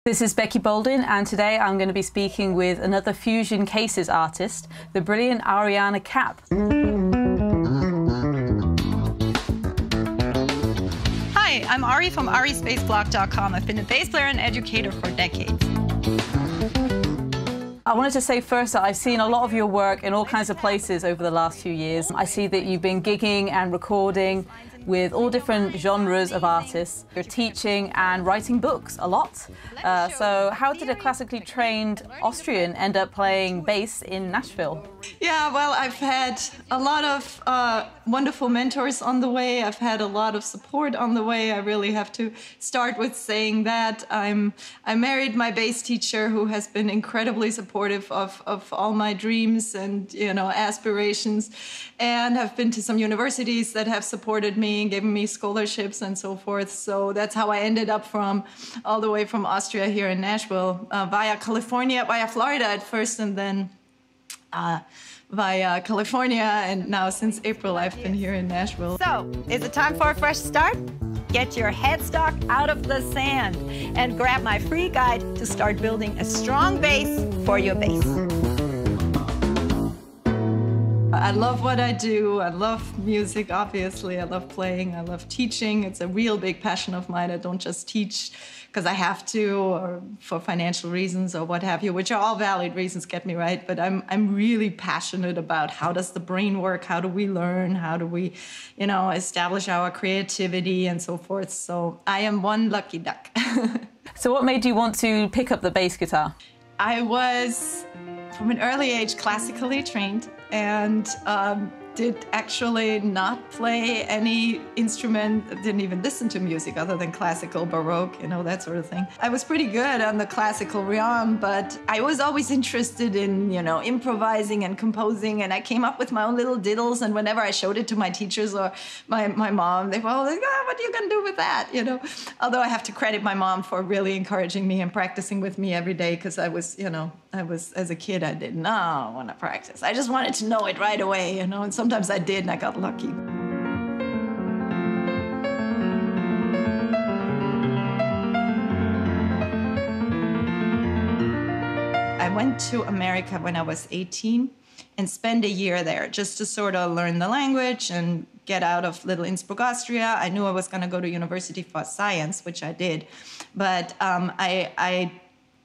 This is Becky Baldwin, and today I'm going to be speaking with another Fusion Cases artist, the brilliant Ariane Cap. Hi, I'm Ari from arispaceblock.com. I've been a bass player and educator for decades. I wanted to say first that I've seen a lot of your work in all kinds of places over the last few years. I see that you've been gigging and recording with all different genres of artists. You're teaching and writing books a lot. So how did a classically trained Austrian end up playing bass in Nashville? Yeah, well, I've had a lot of wonderful mentors on the way. I've had a lot of support on the way. I really have to start with saying that. I married my bass teacher, who has been incredibly supportive of all my dreams and, aspirations. And I've been to some universities that have supported me and given me scholarships and so forth. So that's how I ended up all the way from Austria here in Nashville, via Florida at first, and then via California, and now since April I've been here in Nashville. So, is it time for a fresh start? Get your headstock out of the sand and grab my free guide to start building a strong base for your bass. I love what I do. I love music, obviously. I love playing. I love teaching. It's a real big passion of mine. I don't just teach because I have to, or for financial reasons or what have you, which are all valid reasons, get me right. But I'm really passionate about how does the brain work? How do we learn? How do we, establish our creativity and so forth? So I am one lucky duck. So what made you want to pick up the bass guitar? I was, from an early age, classically trained, and did actually not play any instrument, didn't even listen to music other than classical, Baroque, that sort of thing. I was pretty good on the classical realm, but I was always interested in, improvising and composing, and I came up with my own little diddles, and whenever I showed it to my teachers or my mom, they were all like, what are you gonna do with that, Although I have to credit my mom for really encouraging me and practicing with me every day, because I was, as a kid, I did not want to practice. I just wanted to know it right away, and sometimes I did, and I got lucky. I went to America when I was 18 and spent a year there just to sort of learn the language and get out of little Innsbruck, Austria. I knew I was going to go to university for science, which I did, but I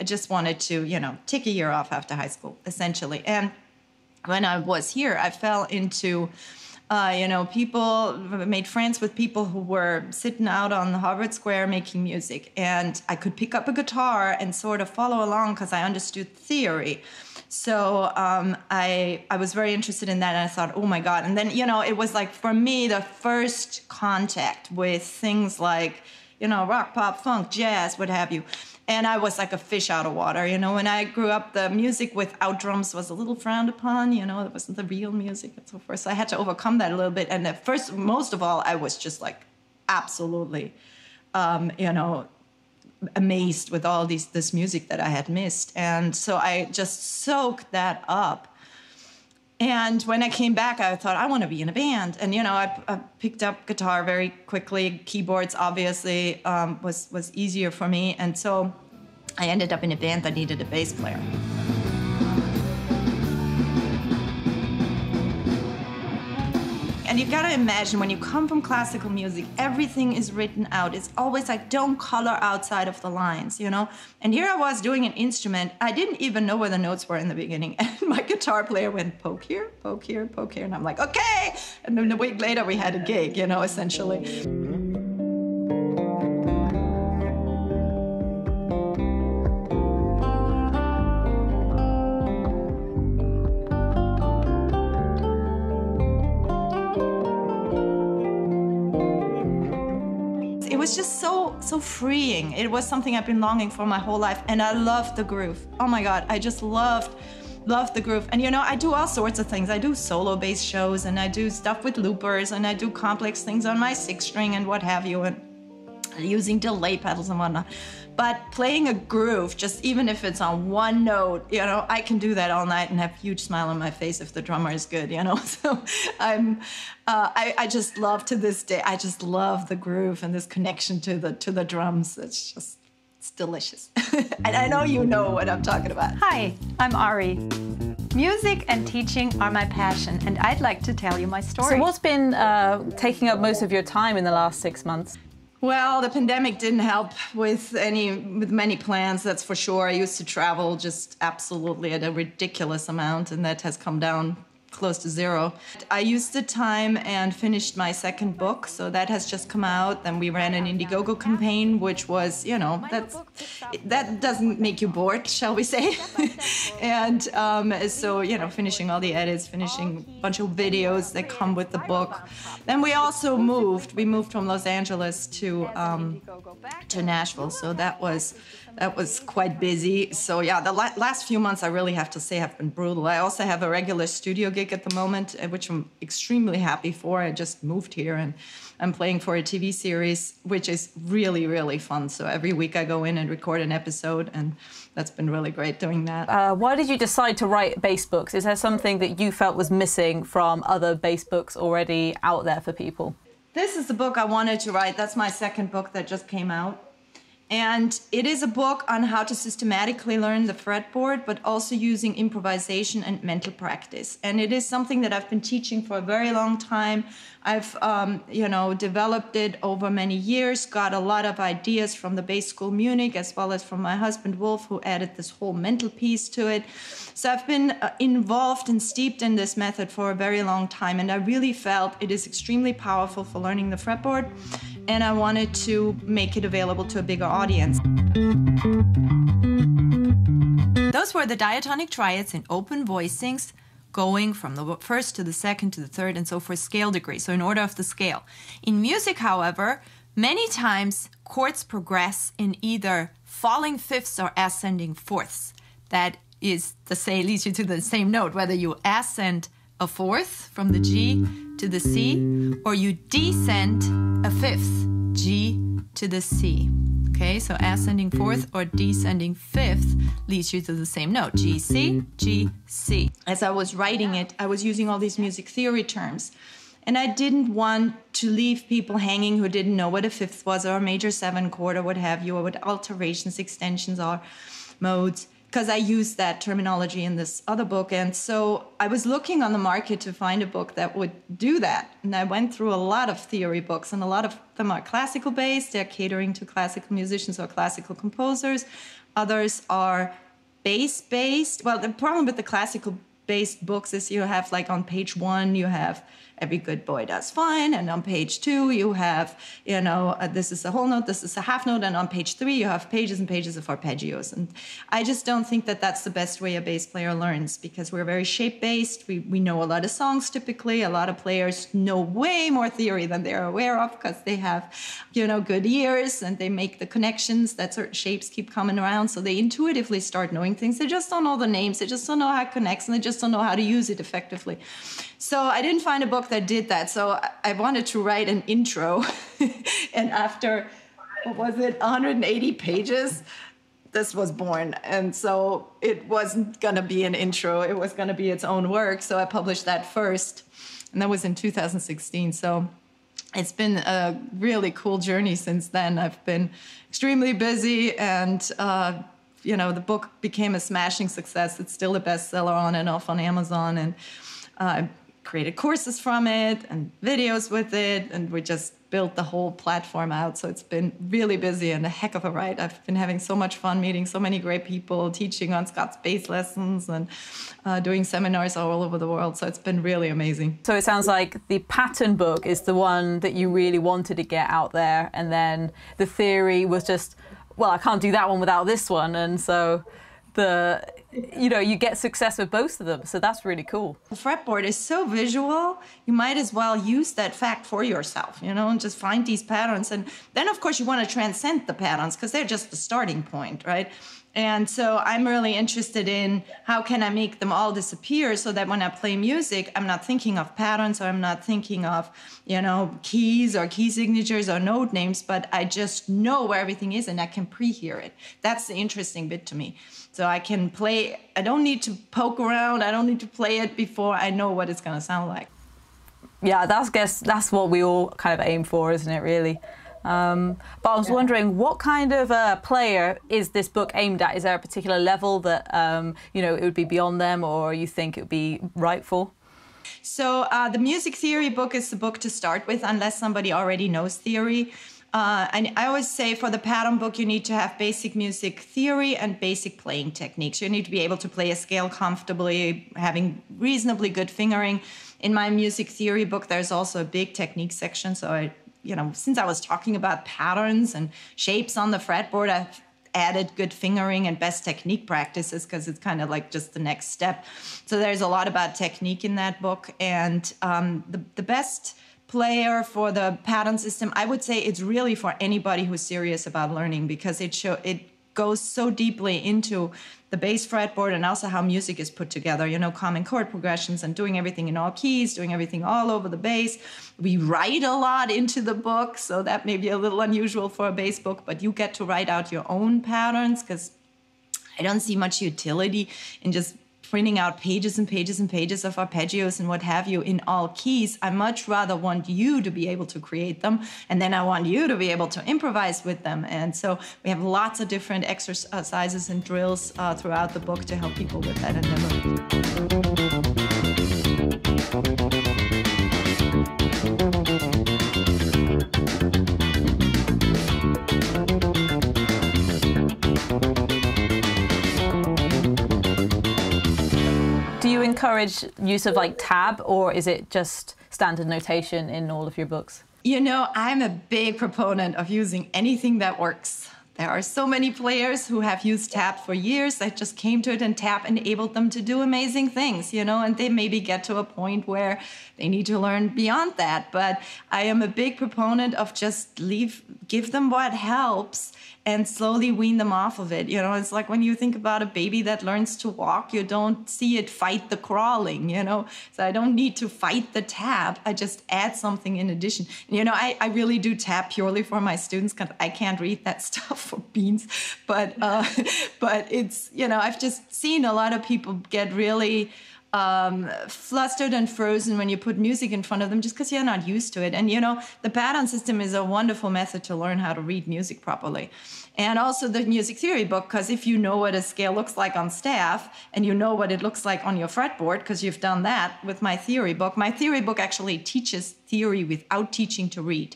just wanted to, take a year off after high school, essentially. And when I was here, I fell into, made friends with people who were sitting out on Harvard Square making music. And I could pick up a guitar and sort of follow along because I understood theory. So I was very interested in that, and I thought, oh my God. And then, it was like, for me, the first contact with things like, rock, pop, funk, jazz, what have you. And I was like a fish out of water. When I grew up, the music without drums was a little frowned upon. It wasn't the real music and so forth. So I had to overcome that a little bit. And at first, most of all, I was just like absolutely, amazed with all this music that I had missed. And so I just soaked that up. And when I came back, I thought, I want to be in a band. And, I picked up guitar very quickly. Keyboards, obviously, was easier for me. And so I ended up in a band that needed a bass player. And you've got to imagine, when you come from classical music, everything is written out. It's always like, don't color outside of the lines, And here I was doing an instrument. I didn't even know where the notes were in the beginning. And my guitar player went, poke here, poke here, poke here. And I'm like, okay. And then a week later, we had a gig, essentially. It was just so freeing. It was something I've been longing for my whole life, and I loved the groove. Oh my God, I just loved the groove. And I do all sorts of things. I do solo bass shows, and I do stuff with loopers, and I do complex things on my 6-string and what have you, and using delay pedals and whatnot. But playing a groove, just even if it's on one note, I can do that all night and have a huge smile on my face if the drummer is good, So I just love, to this day, I just love the groove and this connection to the drums. It's just It's delicious. And I know you know what I'm talking about. Hi, I'm Ari. Music and teaching are my passion, and I'd like to tell you my story. So what's been taking up most of your time in the last 6 months? Well, the pandemic didn't help with many plans, that's for sure. I used to travel just absolutely at a ridiculous amount, and that has come down close to zero. I used the time and finished my second book, so that has just come out. Then we ran an Indiegogo campaign, which was, you know, that doesn't make you bored, shall we say. And so, you know, finishing all the edits, finishing a bunch of videos that come with the book. Then we also moved. We moved from Los Angeles to Nashville, so that was quite busy. So yeah, the last few months, I really have to say, have been brutal. I also have a regular studio gig at the moment, which I'm extremely happy for. I just moved here and I'm playing for a TV series, which is really, really fun. So every week I go in and record an episode, and that's been really great doing that. Why did you decide to write bass books? Is there something that you felt was missing from other bass books already out there for people? This is the book I wanted to write. That's my second book that just came out. And it is a book on how to systematically learn the fretboard, but also using improvisation and mental practice. And it is something that I've been teaching for a very long time. I've, you know, developed it over many years, got a lot of ideas from the Bass School Munich, as well as from my husband, Wolf, who added this whole mental piece to it. So I've been involved and steeped in this method for a very long time, and I really felt it is extremely powerful for learning the fretboard, and I wanted to make it available to a bigger audience. Those were the diatonic triads in open voicings, going from the first to the second to the third and so forth, scale degree, so in order of the scale. In music, however, many times chords progress in either falling fifths or ascending fourths. That is to say, leads you to the same note, whether you ascend a fourth from the G to the C, or you descend a fifth, G to the C. Okay, so ascending fourth or descending fifth leads you to the same note, G, C, G, C. As I was writing it, I was using all these music theory terms. And I didn't want to leave people hanging who didn't know what a fifth was, or a major seven chord, or what have you, or what alterations, extensions are, modes, because I used that terminology in this other book. And so I was looking on the market to find a book that would do that. And I went through a lot of theory books, and a lot of them are classical based. They're catering to classical musicians or classical composers. Others are bass based. Well, the problem with the classical based books is you have, like, on page 1, you have Every Good Boy Does Fine, and on page 2 you have, you know, this is a whole note, this is a half note, and on page 3 you have pages and pages of arpeggios. And I just don't think that that's the best way a bass player learns, because we're very shape-based. We know a lot of songs typically. A lot of players know way more theory than they're aware of, because they have, you know, good ears, and they make the connections that certain shapes keep coming around, so they intuitively start knowing things. They just don't know the names, they just don't know how it connects, and they just don't know how to use it effectively. So I didn't find a book that did that. So I wanted to write an intro. And after, what was it, 180 pages, this was born. And so it wasn't going to be an intro. It was going to be its own work. So I published that first. And that was in 2016. So it's been a really cool journey since then. I've been extremely busy, and you know, the book became a smashing success. It's still a bestseller on and off on Amazon. And created courses from it and videos with it, and we just built the whole platform out. So it's been really busy and a heck of a ride. I've been having so much fun meeting so many great people, teaching on Scott's bass lessons, and doing seminars all over the world. So it's been really amazing. So it sounds like the pattern book is the one that you really wanted to get out there, and then the theory was just, well, I can't do that one without this one. And so you know, you get success with both of them, so that's really cool. The fretboard is so visual, you might as well use that fact for yourself, you know, and just find these patterns. And then, of course, you want to transcend the patterns, because they're just the starting point, right? And so I'm really interested in how can I make them all disappear, so that when I play music, I'm not thinking of patterns, or I'm not thinking of, you know, keys or key signatures or note names, but I just know where everything is, and I can pre-hear it. That's the interesting bit to me. So I can play, I don't need to poke around, I don't need to play it before I know what it's going to sound like. Yeah, that's what we all kind of aim for, isn't it, really? But I was wondering, what kind of player is this book aimed at? Is there a particular level that, you know, it would be beyond them, or you think it would be right for? So the music theory book is the book to start with, unless somebody already knows theory. And I always say for the pattern book, you need to have basic music theory and basic playing techniques. You need to be able to play a scale comfortably, having reasonably good fingering. In my music theory book, there's also a big technique section. So you know, since I was talking about patterns and shapes on the fretboard, I've added good fingering and best technique practices because it's kind of like just the next step. So there's a lot about technique in that book. And the best player for the pattern system, I would say it's really for anybody who's serious about learning, because it goes so deeply into the bass fretboard and also how music is put together, you know, common chord progressions and doing everything in all keys, doing everything all over the bass. We write a lot into the book, so that may be a little unusual for a bass book, but you get to write out your own patterns, because I don't see much utility in just printing out pages and pages and pages of arpeggios and what have you in all keys. I much rather want you to be able to create them, and then I want you to be able to improvise with them. And so we have lots of different exercises and drills throughout the book to help people with that endeavor. Do you encourage use of like tab, or is it just standard notation in all of your books? You know, I'm a big proponent of using anything that works. There are so many players who have used tab for years that just came to it, and tab enabled them to do amazing things, you know, and they maybe get to a point where they need to learn beyond that. But I am a big proponent of just give them what helps and slowly wean them off of it. You know, it's like when you think about a baby that learns to walk, you don't see it fight the crawling, you know. So I don't need to fight the tab. I just add something in addition. And, you know, I really do tab purely for my students, because I can't read that stuff for beans. But it's, you know, I've just seen a lot of people get really flustered and frozen when you put music in front of them, just because you're not used to it. And, you know, the pattern system is a wonderful method to learn how to read music properly. And also the music theory book, because if you know what a scale looks like on staff, and you know what it looks like on your fretboard, because you've done that with my theory book actually teaches theory without teaching to read,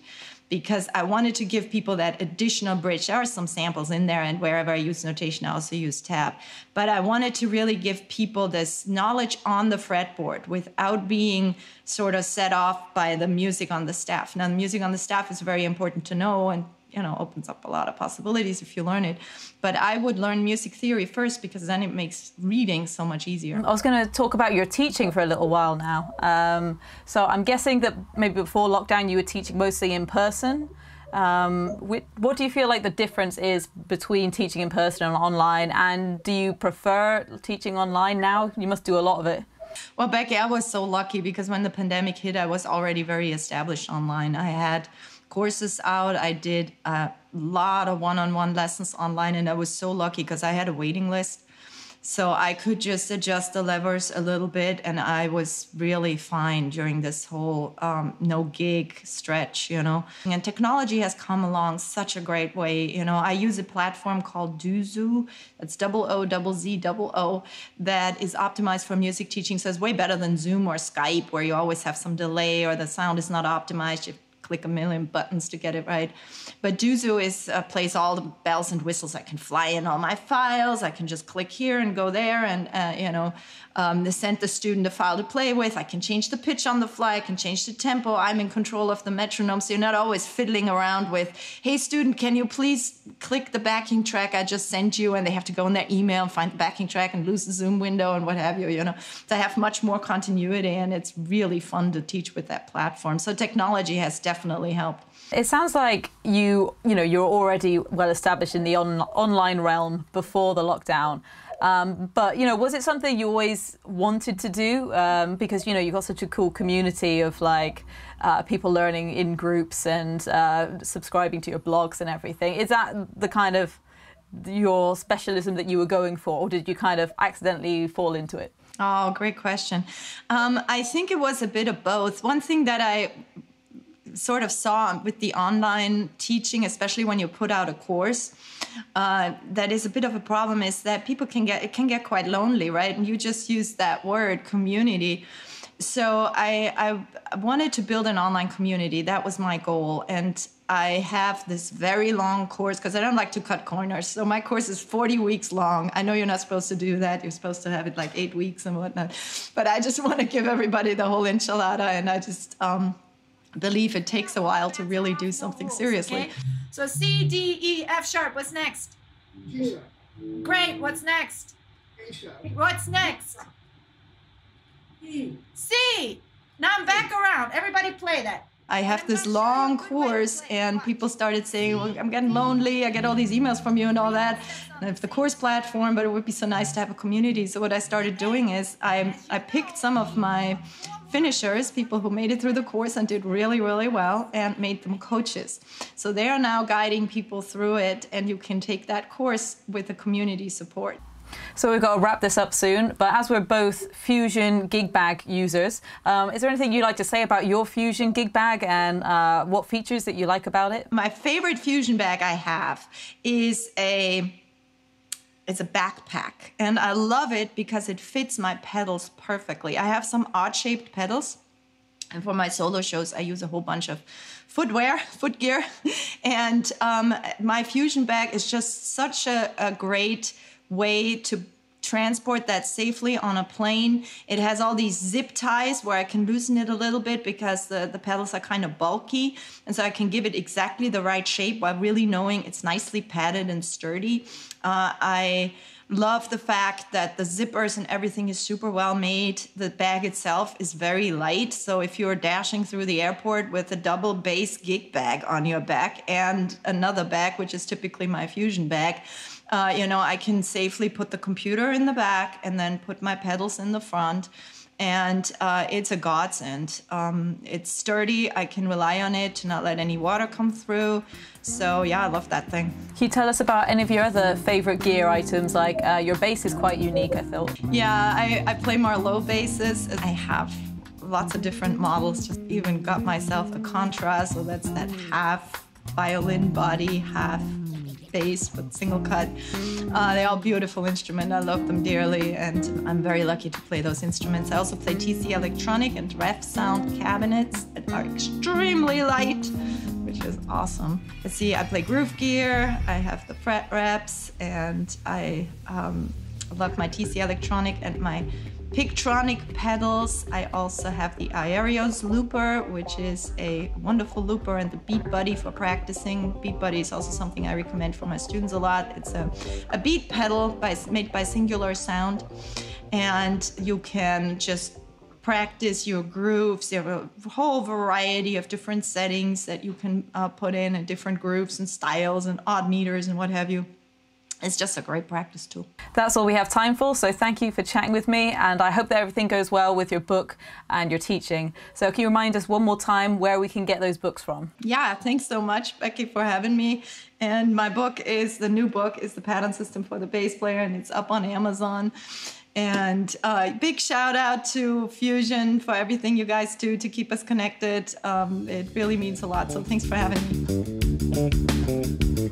because I wanted to give people that additional bridge. There are some samples in there, and wherever I use notation, I also use tab. But I wanted to really give people this knowledge on the fretboard without being sort of set off by the music on the staff. Now, the music on the staff is very important to know, and, you know, opens up a lot of possibilities if you learn it. But I would learn music theory first, because then it makes reading so much easier. I was going to talk about your teaching for a little while now. So I'm guessing that maybe before lockdown you were teaching mostly in person. What do you feel like the difference is between teaching in person and online? And do you prefer teaching online now? You must do a lot of it. Well, Becky, I was so lucky, because when the pandemic hit, I was already very established online. I had courses out. I did a lot of one-on-one lessons online, and I was so lucky because I had a waiting list. So I could just adjust the levers a little bit, and I was really fine during this whole no gig stretch, you know. And technology has come along such a great way. You know, I use a platform called Doozoo. That's OOZZOO, that is optimized for music teaching. So it's way better than Zoom or Skype, where you always have some delay or the sound is not optimized. You click a million buttons to get it right. But Doozoo plays all the bells and whistles. I can fly in all my files. I can just click here and go there, and you know, send the student a file to play with. I can change the pitch on the fly. I can change the tempo. I'm in control of the metronome, so you're not always fiddling around with, hey, student, can you please click the backing track I just sent you? And they have to go in their email and find the backing track and lose the Zoom window and what have you, you know. So I have much more continuity, and it's really fun to teach with that platform. So technology has definitely helped. It sounds like you're already well established in the online realm before the lockdown. But, you know, was it something you always wanted to do? Because, you know, you've got such a cool community of, like, people learning in groups and subscribing to your blogs and everything. Is that the kind of your specialism that you were going for, or did you kind of accidentally fall into it? Oh, great question. I think it was a bit of both. One thing that I sort of saw with the online teaching, especially when you put out a course, that is a bit of a problem, is that people can get quite lonely, right? And you just use that word, community. So I wanted to build an online community. That was my goal. And I have this very long course because I don't like to cut corners. So my course is 40 weeks long. I know you're not supposed to do that. You're supposed to have it like 8 weeks and whatnot. But I just want to give everybody the whole enchilada. And I just believe it takes a while to really do something seriously. Okay. So C, D, E, F sharp. What's next? G. Great. What's next? A sharp. What's next? E. C. Now I'm back around. Everybody play that. I have this long course, and people started saying, well, I'm getting lonely, I get all these emails from you and all that. And I have the course platform, but it would be so nice to have a community. So what I started doing is I picked some of my finishers, people who made it through the course and did really, really well, and made them coaches. So they are now guiding people through it, and you can take that course with the community support. So we've got to wrap this up soon, but as we're both Fusion gig bag users, is there anything you'd like to say about your Fusion gig bag and what features that you like about it? My favorite Fusion bag I have is it's a backpack, and I love it because it fits my pedals perfectly. I have some odd-shaped pedals, and for my solo shows, I use a whole bunch of foot gear, and my Fusion bag is just such a great way to transport that safely on a plane. It has all these zip ties where I can loosen it a little bit because the pedals are kind of bulky, and so I can give it exactly the right shape while really knowing it's nicely padded and sturdy. I love the fact that the zippers and everything is super well made. The bag itself is very light, so if you're dashing through the airport with a double bass gig bag on your back and another bag, which is typically my Fusion bag, you know, I can safely put the computer in the back and then put my pedals in the front. And it's a godsend. It's sturdy. I can rely on it to not let any water come through. So yeah, I love that thing. Can you tell us about any of your other favorite gear items? Like your bass is quite unique, I felt. Yeah, I play more low basses. I have lots of different models. Just even got myself a Contra, so that's that half violin body, half bass but single cut. They're all beautiful instruments. I love them dearly, and I'm very lucky to play those instruments. I also play TC Electronic and Ref Sound cabinets that are extremely light, which is awesome. Let's see, I play groove gear, I have the fret reps, and I love my TC Electronic and my Pictronic pedals. I also have the Arianes looper, which is a wonderful looper, and the Beat Buddy for practicing. Beat Buddy is also something I recommend for my students a lot. It's a beat pedal made by Singular Sound, and you can just practice your grooves. You have a whole variety of different settings that you can put in, and different grooves and styles and odd meters and what have you. It's just a great practice tool. That's all we have time for, so thank you for chatting with me, and I hope that everything goes well with your book and your teaching. So can you remind us one more time where we can get those books from? Yeah, thanks so much, Becky, for having me. And my book is, the new book is The Pattern System for the Bass Player, and it's up on Amazon. And big shout out to Fusion for everything you guys do to keep us connected. It really means a lot, so thanks for having me.